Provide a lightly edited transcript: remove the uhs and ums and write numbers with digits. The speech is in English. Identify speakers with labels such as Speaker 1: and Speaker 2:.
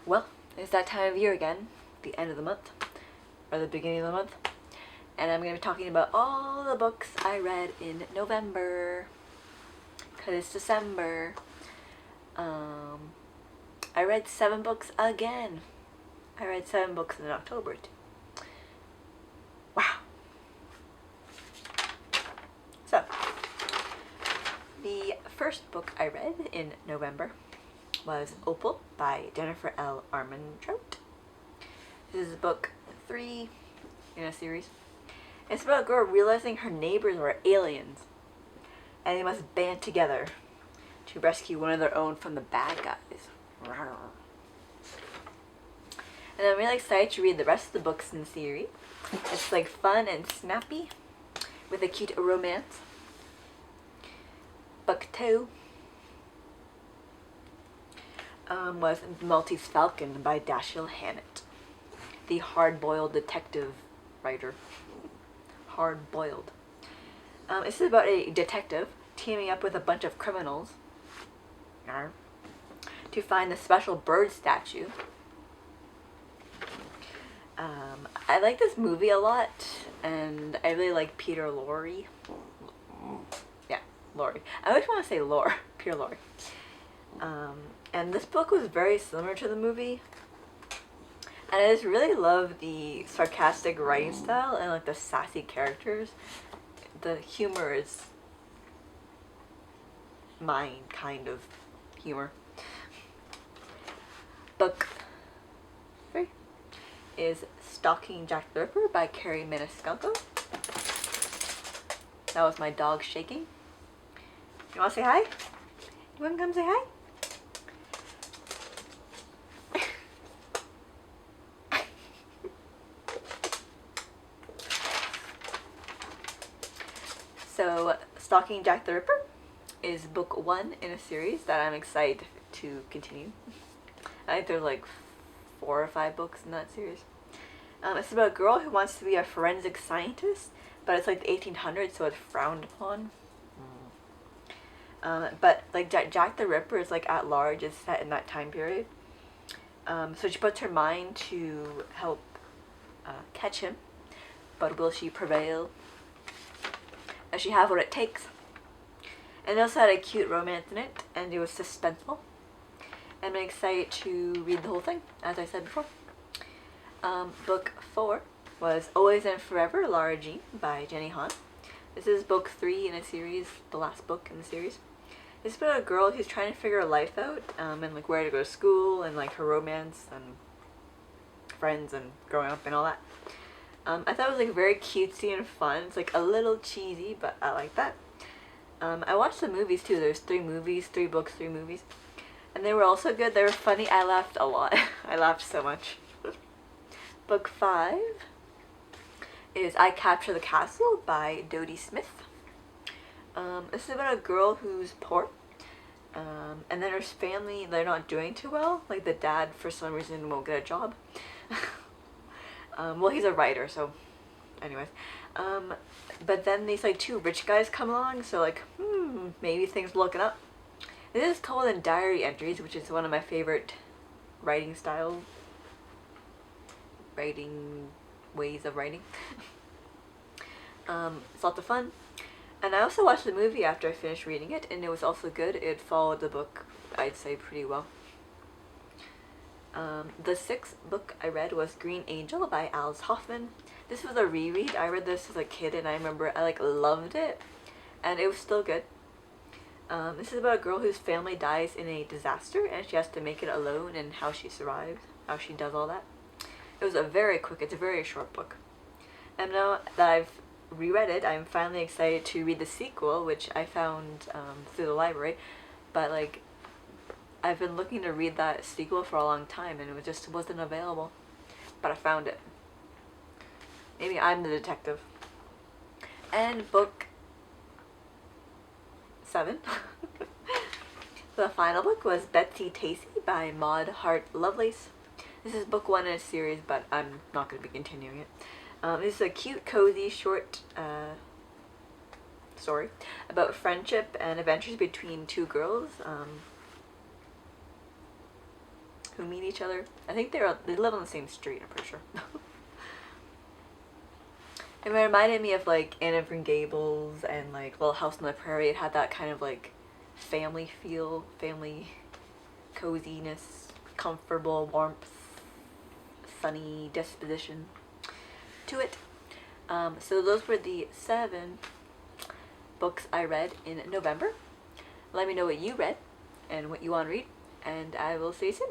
Speaker 1: Well, it's that time of year again, the end of the month, or the beginning of the month, and I'm going to be talking about all the books I read in November, because it's December. I read 7 books again. I read 7 books in October too. Wow. So, the first book I read in November was Opal by Jennifer L. Armentrout. This is book 3 in a series. It's about a girl realizing her neighbors are aliens, and they must band together to rescue one of their own from the bad guys. And I'm really excited to read the rest of the books in the series. It's like fun and snappy with a cute romance. Book 2 was Maltese Falcon by Dashiell Hammett, the hard-boiled detective writer. Hard-boiled. This is about a detective teaming up with a bunch of criminals to find the special bird statue. I like this movie a lot, and I really like Peter Lorre. Yeah, Lorre. I always want to say Lore. Peter Lorre. And this book was very similar to the movie. And I just really love the sarcastic writing style and like the sassy characters. The humor is mine kind of humor. Book 3 is Stalking Jack the Ripper by Carrie Maniscalco. That was my dog shaking. You wanna say hi? You wanna come say hi? So, Stalking Jack the Ripper is book 1 in a series that I'm excited to continue. I think there's like 4 or 5 books in that series. It's about a girl who wants to be a forensic scientist, but it's like the 1800s, so it's frowned upon. But like Jack the Ripper is like at large, is set in that time period. So she puts her mind to help catch him, but will she prevail? Does she have what it takes? And it also had a cute romance in it, and it was suspenseful. And I'm excited to read the whole thing, as I said before. Book 4 was Always and Forever, Laura Jayne by Jenny Han. This is book 3 in a series, the last book in the series. It's about a girl who's trying to figure her life out, and like where to go to school, and like her romance, and friends, and growing up, and all that. I thought it was like very cutesy and fun. It's like a little cheesy, but I like that. I watched the movies too. There's 3 movies, 3 books, 3 movies. And they were also good. They were funny. I laughed a lot. I laughed so much. Book 5 is I Capture the Castle by Dodie Smith. This is about a girl who's poor. And then her family, they're not doing too well. Like the dad, for some reason, won't get a job. Well, he's a writer, so anyways. But then these like 2 rich guys come along, so like, maybe things looking up. This is told in diary entries, which is one of my favorite writing styles. Ways of writing. It's lots of fun. And I also watched the movie after I finished reading it, and it was also good. It followed the book, I'd say, pretty well. The 6th book I read was Green Angel by Alice Hoffman. This was a reread. I read this as a kid, and I remember I like loved it, and it was still good. This is about a girl whose family dies in a disaster, and she has to make it alone, and how she survives, how she does all that. It was it's a very short book. And now that I've reread it, I'm finally excited to read the sequel, which I found through the library. But like, I've been looking to read that sequel for a long time, and it just wasn't available. But I found it. Maybe I'm the detective. And book 7. The final book was Betsy Tacy by Maud Hart Lovelace. This is book 1 in a series, but I'm not going to be continuing it. This is a cute, cozy, short story about friendship and adventures between 2 girls. who meet each other. I think they live on the same street, I'm pretty sure. It reminded me of like Anne of Green Gables and like Little House on the Prairie. It had that kind of like family feel, family coziness, comfortable warmth, sunny disposition to it. So those were the 7 books I read in November. Let me know what you read and what you want to read, and I will see you soon.